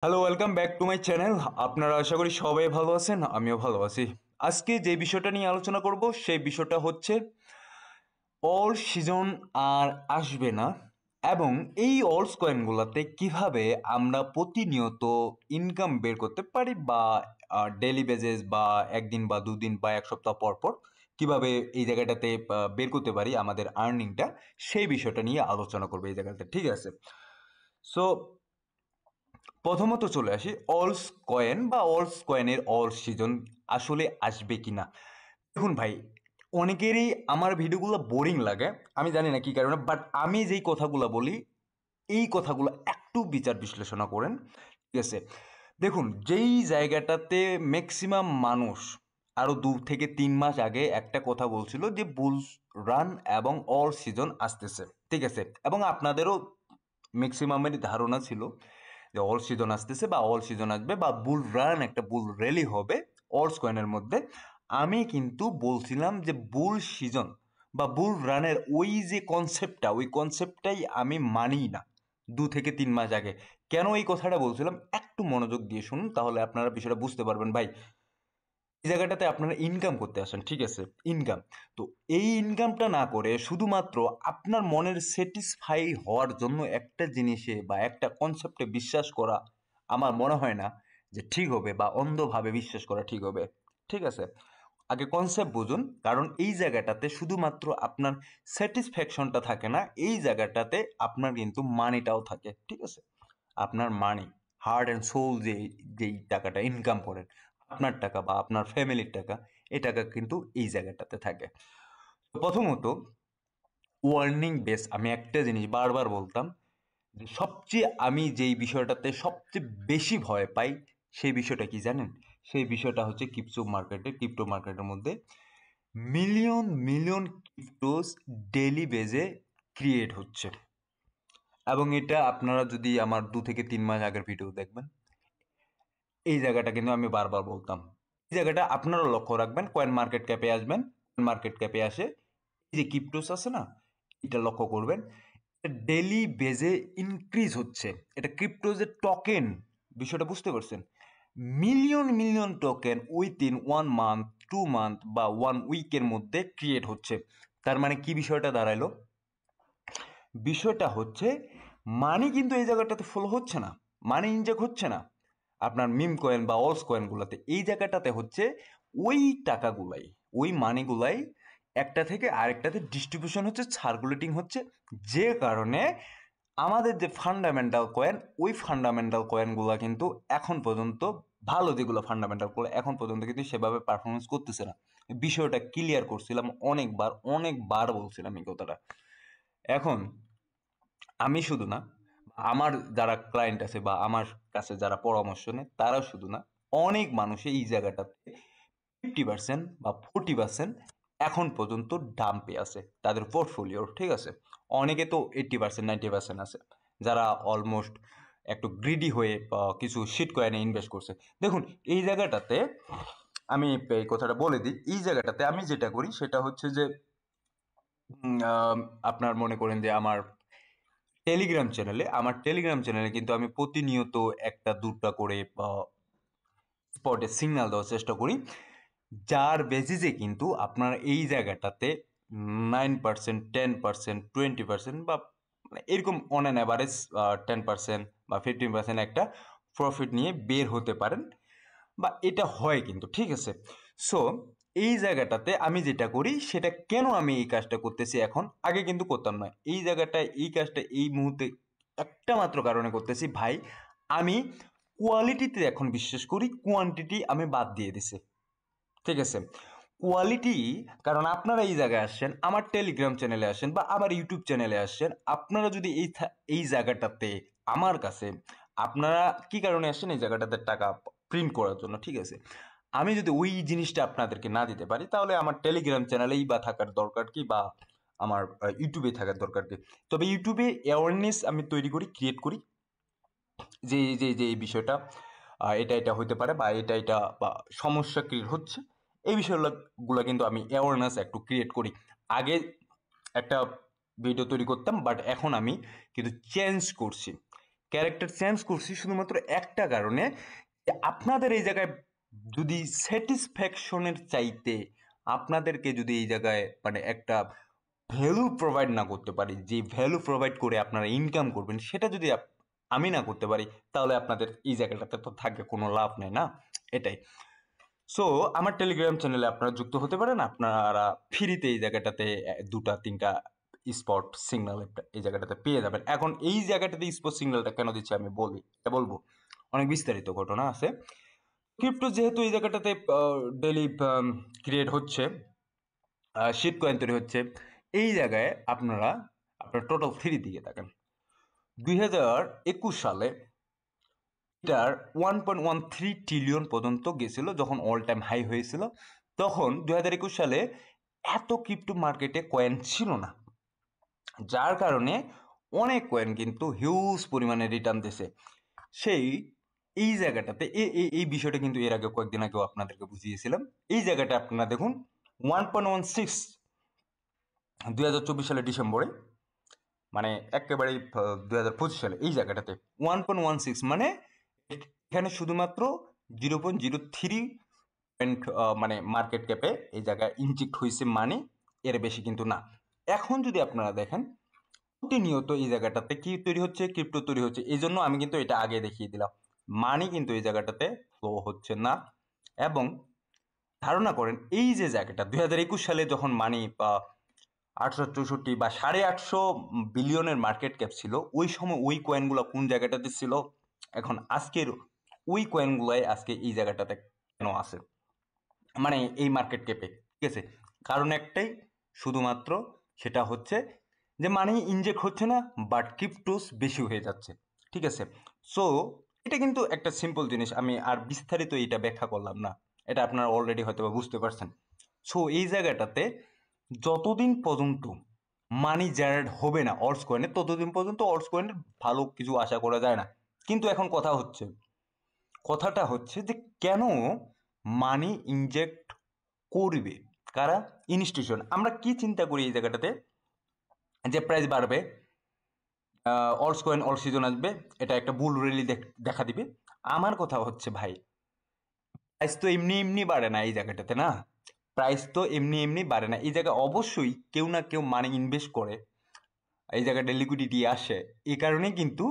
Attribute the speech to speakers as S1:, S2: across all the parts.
S1: Hello, welcome back to my channel. আপনারা আশা করি সবাই ভালো আছেন, আমিও ভালো আছি। আজকে যে বিষয়টা নিয়ে আলোচনা করব সেই বিষয়টা হচ্ছে অল সিজন আর আসবে না, এবং এই অলস কয়েনগুলোতে কিভাবে আমরা প্রতিনিয়ত ইনকাম বের করতে পারি, বা ডেলি বেজেস বা একদিন বা দুদিন বা এক সপ্তাহ পর পর কিভাবে এই জায়গাটাতে বের করতে পারি আমাদের আর্নিংটা, সেই বিষয়টা নিয়ে আলোচনা করবো এই জায়গাতে। ঠিক আছে, সো প্রথমত চলে আসি অলস কয়েন বা অলস কয়েনের অল সিজন আসলে আসবে কিনা। দেখুন ভাই, অনেকেরই আমার ভিডিওগুলো বোরিং লাগে, আমি জানি না কি কারণে, বাট আমি যেই কথাগুলো বলি এই কথাগুলো একটু বিচার বিশ্লেষণ করেন। ঠিক আছে, দেখুন, যেই জায়গাটাতে ম্যাক্সিমাম মানুষ আরো 2 থেকে 3 মাস আগে একটা কথা বলছিল যে বুলস রান এবং অল সিজন আসতেছে। ঠিক আছে, এবং আপনাদেরও ম্যাক্সিমামেরই ধারণা ছিল যে অল সিজন আসতেছে বা অল সিজন আসবে বা বুল রান, একটা বুল র্যালি হবে অলস কয়েনের মধ্যে। আমি কিন্তু বলছিলাম যে বুল সিজন বা বুল রানের ওই যে কনসেপ্টটা, ওই কনসেপ্টটাই আমি মানি না 2 থেকে 3 মাস আগে। কেন এই কথাটা বলছিলাম একটু মনোযোগ দিয়ে শুনুন, তাহলে আপনারা বিষয়টা বুঝতে পারবেন। ভাই, এই জায়গাটাতে আপনারা ইনকাম করতে আসেন, ঠিক আছে, ইনকাম। তো এই ইনকামটা না করে শুধুমাত্র আপনার মনের স্যাটিসফাই হওয়ার জন্য একটা জিনিসে বা একটা কনসেপ্টে বিশ্বাস করা আমার মনে হয় না যে ঠিক হবে, বা অন্ধভাবে বিশ্বাস করা ঠিক হবে। ঠিক আছে, আগে কনসেপ্ট বুঝুন, কারণ এই জায়গাটাতে শুধুমাত্র আপনার স্যাটিসফ্যাকশনটা থাকে না, এই জায়গাটাতে আপনার কিন্তু মানিটাও থাকে। ঠিক আছে, আপনার মানি, হার্ট অ্যান্ড সোল, যেই টাকাটা ইনকাম করেন, আপনার টাকা বা আপনার ফ্যামিলির টাকা, এই টাকা কিন্তু এই জায়গাটাতে থাকে। তো প্রথমত, ওয়ার্নিং বেস, আমি একটা জিনিস বারবার বলতাম যে সবচেয়ে আমি যেই বিষয়টাতে সবচেয়ে বেশি ভয় পাই, সেই বিষয়টা কি জানেন? সেই বিষয়টা হচ্ছে ক্রিপ্টো মার্কেটের মধ্যে মিলিয়ন মিলিয়ন ক্রিপ্টোস ডেইলি বেজে ক্রিয়েট হচ্ছে। এবং এটা আপনারা যদি আমার 2 থেকে 3 মাস আগের ভিডিও দেখবেন, এই জায়গাটা কিন্তু আমি বারবার বলতাম। এই জায়গাটা আপনারা লক্ষ্য রাখবেন, কয়েন মার্কেট ক্যাপে আসবেন, কয়েন মার্কেট ক্যাপে আসে এই যে ক্রিপ্টোস আছে না, এটা লক্ষ্য করবেন, ডেলি বেজে ইনক্রিজ হচ্ছে। এটা ক্রিপ্টো যে টোকেন, বিষয়টা বুঝতে পারছেন? Million million token within 1 month, 2 month বা 1 উইকের মধ্যে ক্রিয়েট হচ্ছে। তার মানে কি বিষয়টা দাঁড়াইলো? বিষয়টা হচ্ছে মানি কিন্তু এই জায়গাটাতে ফ্লো হচ্ছে না, মানি ইনজেক্ট হচ্ছে না আপনার মিম কয়েন বা অলস কয়েনগুলোতে। এই জায়গাটাতে হচ্ছে ওই টাকাগুলাই, ওই মানিগুলাই একটা থেকে আরেকটাতে ডিস্ট্রিবিউশন হচ্ছে, সার্কুলেটিং হচ্ছে, যে কারণে আমাদের যে ফান্ডামেন্টাল কয়েন, ওই ফান্ডামেন্টাল কয়েনগুলো কিন্তু এখন পর্যন্ত, ভালো যেগুলো ফান্ডামেন্টালগুলো, এখন পর্যন্ত কিন্তু সেভাবে পারফরমেন্স করতেছে না। বিষয়টা ক্লিয়ার করছিলাম অনেকবার, অনেকবার বলছিলাম এই কথাটা। এখন আমি শুধু না, আমার যারা ক্লায়েন্ট আছে বা আমার কাছে যারা পরামর্শ নেয় তারাও শুধু না, অনেক মানুষ এই জায়গাটাতে 50% বা 40% এখন পর্যন্ত ডাম্পে আছে তাদের পোর্টফোলিওর। ঠিক আছে, অনেকে তো 80% 90% আছে, যারা অলমোস্ট একটু গ্রিডি হয়ে কিছু শিট কয়েনে ইনভেস্ট করছে। দেখুন, এই জায়গাটাতে আমি এই কথাটা বলে দিই, এই জায়গাটাতে আমি যেটা করি সেটা হচ্ছে যে আপনার মনে করেন যে আমার টেলিগ্রাম চ্যানেলে কিন্তু আমি প্রতিনিয়ত একটা দুটা করে স্পটে সিগন্যাল দেওয়ার চেষ্টা করি, যার বেসিসে কিন্তু আপনার এই জায়গাটাতে 9%, 10%, 20% বা মানে এরকম অন অ্যান অ্যাভারেজ 10% বা 15% একটা প্রফিট নিয়ে বের হতে পারেন, বা এটা হয় কিন্তু। ঠিক আছে, সো এই জায়গাটাতে আমি যেটা করি সেটা, কেন আমি এই কাজটা করতেছি এখন, আগে কিন্তু করতাম না এই জায়গাটায়, এই কাজটা এই মুহূর্তে একটা মাত্র কারণে করতেছি ভাই, আমি কোয়ালিটিতে এখন বিশ্বাস করি, কোয়ান্টিটি আমি বাদ দিয়ে দিছি। ঠিক আছে, কোয়ালিটি, কারণ আপনারা এই জায়গায় আসছেন, আমার টেলিগ্রাম চ্যানেলে আসেন বা আমার ইউটিউব চ্যানেলে আসছেন, আপনারা যদি এই জায়গাটাতে আমার কাছে, আপনারা কি কারণে আসছেন? এই জায়গাটাতে টাকা প্রিন্ট করার জন্য। ঠিক আছে, আমি যদি ওই জিনিসটা আপনাদেরকে না দিতে পারি, তাহলে আমার টেলিগ্রাম চ্যানেলেই বা থাকার দরকার কি, বা আমার ইউটিউবে থাকার দরকার কি? তবে ইউটিউবে অ্যাওয়ারনেস আমি তৈরি করি, ক্রিয়েট করি, যে এই বিষয়টা এটা এটা হতে পারে, বা এটা এটা বা সমস্যা ক্রিয়েট হচ্ছে, এই বিষয়গুলো কিন্তু আমি অ্যাওয়ারনেস একটু ক্রিয়েট করি। আগে একটা ভিডিও তৈরি করতাম, বাট এখন আমি কিন্তু চেঞ্জ করছি। ক্যারেক্টার চেঞ্জ করছি শুধুমাত্র একটা কারণে, যে আপনাদের এই জায়গায় যদি স্যাটিসফ্যাকশনের চাইতে আপনাদেরকে যদি এই জায়গায় মানে একটা ভ্যালু প্রোভাইড না করতে পারি, যে ভ্যালু প্রোভাইড করে আপনারা ইনকাম করবেন, সেটা যদি আমি না করতে পারি, তাহলে আপনাদের এই জায়গাটাতে তো থাকে কোনো লাভ নেই না। এটাই। সো আমার টেলিগ্রাম চ্যানেলে আপনারা যুক্ত হতে পারেন, আপনারা ফ্রিতে এই জায়গাটাতে দুটা তিনটা স্পট সিগন্যাল এই জায়গাটাতে পেয়ে যাবেন। এখন এই জায়গাটাতে স্পট সিগন্যালটা কেন দিচ্ছি আমি বলবো, অনেক বিস্তারিত ঘটনা আছে। ক্রিপ্টো যেহেতু এই জায়গাটাতে ডেলি ক্রিয়েট হচ্ছে, শিট কয়েন তৈরি হচ্ছে, এই জায়গায় আপনার টোটাল থ্রি দিকে থাকেন। 2021 সালে এটার 1.13 ট্রিলিয়ন পর্যন্ত গেছিল যখন অল টাইম হাই হয়েছিল। তখন 2021 সালে এত ক্রিপ্টো মার্কেটে কয়েন ছিল না, যার কারণে অনেক কয়েন কিন্তু হিউজ পরিমাণে রিটার্ন দিছে। এই জায়গাটাতে এই বিষয়টা কিন্তু এর আগে কয়েকদিন আগেও আপনাদেরকে বুঝিয়েছিলাম। এই জায়গাটা আপনারা দেখুন 1.16 2024 সালে ডিসেম্বরে, মানে একেবারে 2025 সালে এই জায়গাটাতে 1.16, মানে এখানে শুধুমাত্র 0.03 মানে মার্কেট ক্যাপে এই জায়গায় ইনজেক্ট হয়েছে মানি, এর বেশি কিন্তু না। এখন যদি আপনারা দেখেন প্রতিনিয়ত এই জায়গাটাতে কি তৈরি হচ্ছে, ক্রিপ্টো তৈরি হচ্ছে। এই জন্য আমি কিন্তু এটা আগে দেখিয়ে দিলাম, মানি কিন্তু এই জায়গাটাতে ফ্লো হচ্ছে না। এবং ধারণা করেন এই যে জায়গাটা 2021 সালে যখন মানি 864 বা 850 বিলিয়নের মার্কেট ক্যাপ ছিল, ওই সময় ওই কয়েনগুলো কোন জায়গাটাতে ছিল, এখন আজকের ওই কয়েনগুলাই আজকে এই জায়গাটাতে কেন আছে, মানে এই মার্কেট ক্যাপে, ঠিক আছে? কারণ একটাই শুধুমাত্র, সেটা হচ্ছে যে মানি ইনজেক্ট হচ্ছে না, বাট ক্রিপ্টোস বেশি হয়ে যাচ্ছে, ঠিক আছে? সো এটা কিন্তু একটা সিম্পল জিনিস, আমি আর বিস্তারিত এটা ব্যাখ্যা করলাম না, এটা আপনারা অলরেডি হয়তো বুঝতে পারছেন। সো এই জায়গাটাতে যতদিন পর্যন্ত মানি জেনারেট হবে না অল্টস কয়েনে, ততদিন পর্যন্ত অল্টস কয়েনের ভালো কিছু আশা করা যায় না। কিন্তু এখন কথাটা হচ্ছে যে কেন মানি ইনজেক্ট করবে কারা? ইনস্টিটিউশন। আমরা কি চিন্তা করি এই জায়গাটাতে, যে প্রাইস বাড়বে, অল্টস কয়েন অল সিজন আসবে, এটা একটা বুল র্যালি দেখা দিবে। আমার কথা হচ্ছে ভাই, প্রাইস তো এমনি এমনি বাড়ে না এই জায়গাটাতে, না, প্রাইস তো এমনি এমনি বাড়ে না। এই জায়গায় অবশ্যই কেউ না কেউ মানি ইনভেস্ট করে, এই জায়গাটা লিকুইডিটি আসে, এই কারণেই কিন্তু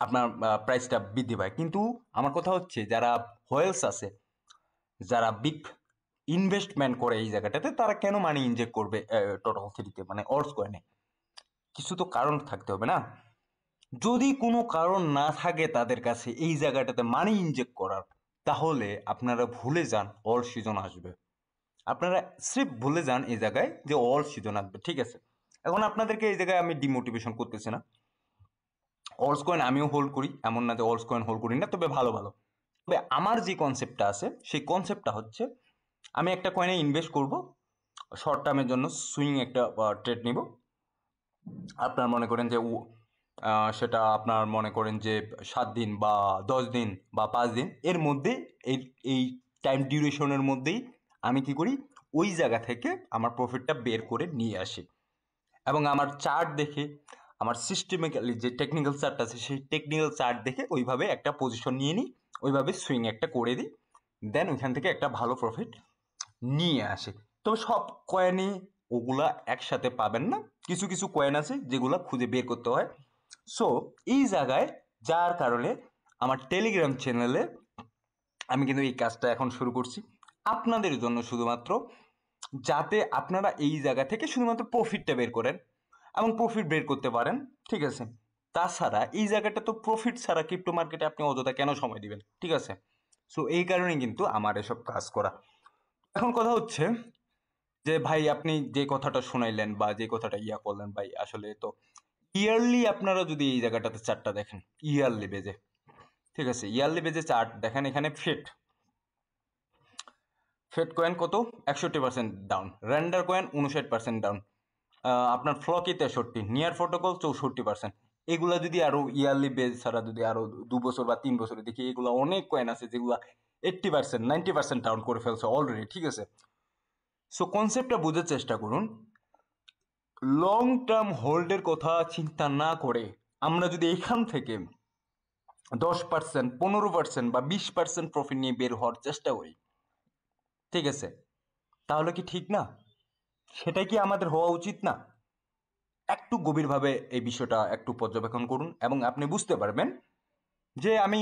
S1: আপনার প্রাইসটা বৃদ্ধি পায়। কিন্তু আমার কথা হচ্ছে যারা হোয়েলস আছে, যারা বিগ ইনভেস্টমেন্ট করে এই জায়গাটাতে, তারা কেন মানি ইনজেক্ট করবে টোটাল থ্রিতে, মানে অল্টস কয়েনে? কিছু তো কারণ থাকতে হবে না? যদি কোনো কারণ না থাকে তাদের কাছে এই জায়গাটাতে মানি ইনজেক্ট করার, তাহলে আপনারা ভুলে যান অল সিজন আসবে। আপনারা স্রেফ ভুলে যান এই জায়গায় যে অল সিজন আসবে, ঠিক আছে? এখন আপনাদেরকে এই জায়গায় আমি ডিমোটিভেশন করতেছি না, অল্টস কয়েন আমিও হোল্ড করি, এমন না যে অল্টস কয়েন হোল্ড করি না, তবে ভালো ভালো। তবে আমার যে কনসেপ্টটা আছে, সেই কনসেপ্টটা হচ্ছে আমি একটা কয়েনে ইনভেস্ট করব, শর্ট টার্মের জন্য সুইং একটা ট্রেড নিব। আপনার মনে করেন যে সেটা আপনার মনে করেন যে 7 দিন বা 10 দিন বা 5 দিন এর মধ্যে, এই এই টাইম ডিউরেশনের মধ্যেই আমি কি করি, ওই জায়গা থেকে আমার প্রফিটটা বের করে নিয়ে আসি, এবং আমার চার্ট দেখে, আমার সিস্টেমিক্যালি যে টেকনিক্যাল চার্ট আছে সেই টেকনিক্যাল চার্ট দেখে ওইভাবে একটা পজিশন নিয়ে নিই, ওইভাবে সুইং একটা করে দিই, দেন ওইখান থেকে একটা ভালো প্রফিট নিয়ে আসে। তবে সব কয়েনই ওগুলা একসাথে পাবেন না, কিছু কিছু কয়েন আছে যেগুলো খুঁজে বের করতে হয়। সো এই জায়গায়, যার কারণে আমার টেলিগ্রাম চ্যানেলে আমি কিন্তু এই কাজটা এখন শুরু করছি আপনাদের জন্য, শুধুমাত্র যাতে আপনারা এই জায়গা থেকে শুধুমাত্র প্রফিটটা বের করেন এবং প্রফিট বের করতে পারেন, ঠিক আছে? তাছাড়া এই জায়গাটা তো প্রফিট ছাড়া ক্রিপ্টো মার্কেটে আপনি অযথা কেন সময় দিবেন, ঠিক আছে? সো এই কারণে কিন্তু আমার এসব কাজ করা। এখন কথা হচ্ছে যে ভাই আপনি যে কথাটা শোনাইলেন বা যে কথাটা করলেন ভাই, আসলে তো ইয়ারলি আপনারা যদি এই জায়গাটাতে চার্টটা দেখেন, ইয়ারলি বেজে, ঠিক আছে, ইয়ারলি বেজে চার্ট দেখেন, এখানে ফেড কয়েন কত 61% ডাউন, র্যান্ডার কয়েন 59% ডাউন, আপনার ফ্লকি 63, নিয়ার প্রোটোকল 64%। এগুলা যদি আরো ইয়ারলি বেজ ছাড়া যদি আরো 2 বছর বা 3 বছরে দেখি, এগুলো অনেক কয়েন আছে যেগুলো 80% 90% ডাউন করে ফেলছে অলরেডি, ঠিক আছে? সো কনসেপ্টটা বুঝার চেষ্টা করুন, লং টার্ম হোল্ডের কথা চিন্তা না করে আমরা যদি এখান থেকে 10%, 15% বা 20% প্রফিট নিয়ে বের হওয়ার চেষ্টা করি, ঠিক আছে, তাহলে কি ঠিক না? সেটাই কি আমাদের হওয়া উচিত না? একটু গভীরভাবে এই বিষয়টা একটু পর্যবেক্ষণ করুন এবং আপনি বুঝতে পারবেন যে আমি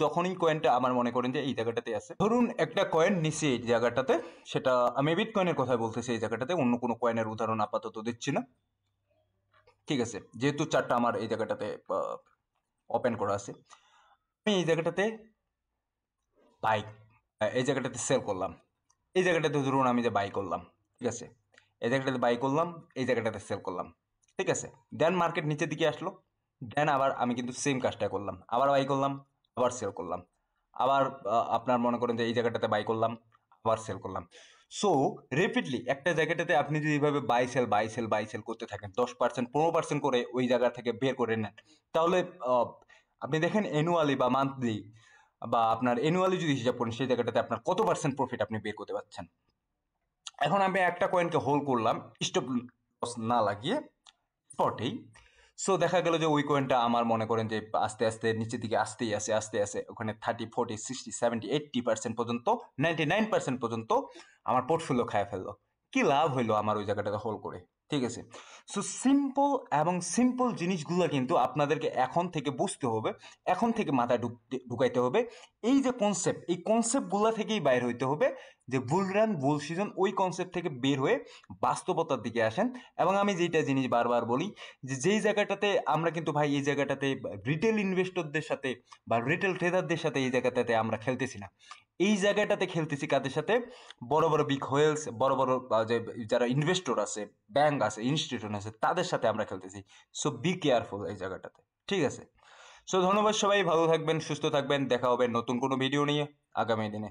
S1: যখনই কয়েনটা আমার মনে করেন যে এই জায়গাটাতে আছে, ধরুন একটা কয়েন নিচে এই জায়গাটাতে, সেটা আমি বিটকয়েনের কথা বলতেছি এই জায়গাটাতে, অন্য কোনো কয়েনের উদাহরণ আপাতত দিচ্ছি না, ঠিক আছে, যেহেতু চারটা আমার এই জায়গাটাতে ওপেন করা আছে। আমি এই জায়গাটাতে বাই, এই জায়গাটাতে সেল করলাম, এই জায়গাটাতে ধরুন আমি যে বাই করলাম, ঠিক আছে, এই জায়গাটাতে বাই করলাম, এই জায়গাটাতে সেল করলাম, ঠিক আছে, দেন মার্কেট নিচের দিকে আসলো, দেন আবার আমি কিন্তু সেম কাজটা করলাম, আবার বাই করলাম, আবার সেল করলাম, আবার আপনার মনে করেন যে এই জায়গাটাতে বাই করলাম, আবার সেল করলাম। সো রেপিডলি একটা জায়গাটাতে আপনি যদি এইভাবে বাই সেল করতে থাকেন, 10%, 15% করে ওই জায়গা থেকে বের করে নেন, তাহলে আপনি দেখেন অ্যানুয়ালি বা মান্থলি বা আপনার অ্যানুয়ালি যদি হিসাব করেন, সেই জায়গাটাতে আপনার কত পার্সেন্ট প্রফিট আপনি বের করতে পারছেন। এখন আমি একটা কয়েনকে হোল্ড করলাম স্টপ লস না লাগিয়ে স্পটেই। সো দেখা গেল যে ওই কয়েনটা আমার মনে করেন যে আস্তে আস্তে নিচের দিকে আস্তে আসে ওখানে 30, 40, 60, 70, 80% পর্যন্ত, 99% পর্যন্ত আমার পোর্টফোলিও খায় ফেললো। কি লাভ হইলো আমার ওই জায়গাটাতে হোল্ড করে, ঠিক আছে? সো সিম্পল এবং সিম্পল জিনিসগুলো কিন্তু আপনাদেরকে এখন থেকে বুঝতে হবে, এখন থেকে মাথায় ঢুকাইতে হবে। এই যে কনসেপ্ট, এই কনসেপ্টগুলো থেকেই বাইর হইতে হবে, যে বুল রান বুল সিজন, ওই কনসেপ্ট থেকে বের হয়ে বাস্তবতার দিকে আসেন। এবং আমি যেটা জিনিস বারবার বলি, যে যেই জায়গাটাতে আমরা কিন্তু ভাই এই জায়গাটাতে রিটেল ইনভেস্টরদের সাথে বা রিটেল ট্রেডারদের সাথে এই জায়গাটাতে আমরা খেলতেছি না, এই জায়গাটাতে খেলতেছি কাদের সাথে? বড় বড় বিগ হোয়েলস, বড় বড় যে যারা ইনভেস্টর আছে, ব্যাংক আছে, ইনস্টিটিউশন আছে, তাদের সাথে আমরা খেলতেছি। সো বি কেয়ারফুল এই জায়গাটাতে, ঠিক আছে? সো ধন্যবাদ সবাই, ভালো থাকবেন, সুস্থ থাকবেন, দেখা হবে নতুন কোনো ভিডিও নিয়ে আগামী দিনে।